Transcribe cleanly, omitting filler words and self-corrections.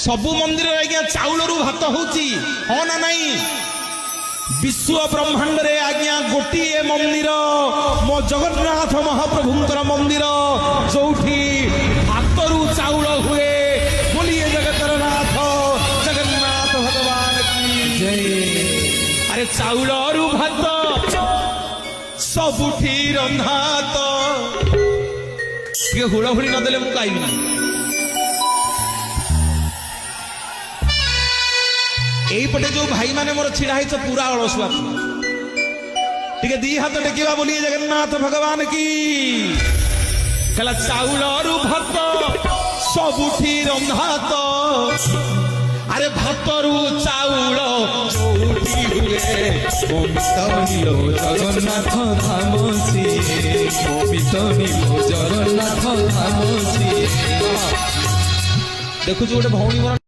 सबु मंदिर आज्ञा चाउल रु भात होची हाँ ना नहीं विश्व ब्रह्मांड रे आज्ञा गोटे मंदिर मो जगन्नाथ महाप्रभुंकर मंदिर जोठी भात रु चाउल हुए बोलिए जगतर नाथ जगन्नाथ भगवान की जय। अरे चाउल रु भात सबुठी रंधा तो हुड़हुड़ी नदेले मु गाइबी ना पटे जो भाई माने मोर छिड़ा है पूरा अलसुआ टे दी हाथ टेकिवा बोलिए जगन्नाथ भगवान की कहला चाउल रु भात सबुठी रंधा तो अरे भात रु चाउल जगन्नाथ धाम सिए जगन्नाथ धाम सिए देखु गोटे भौणी मोर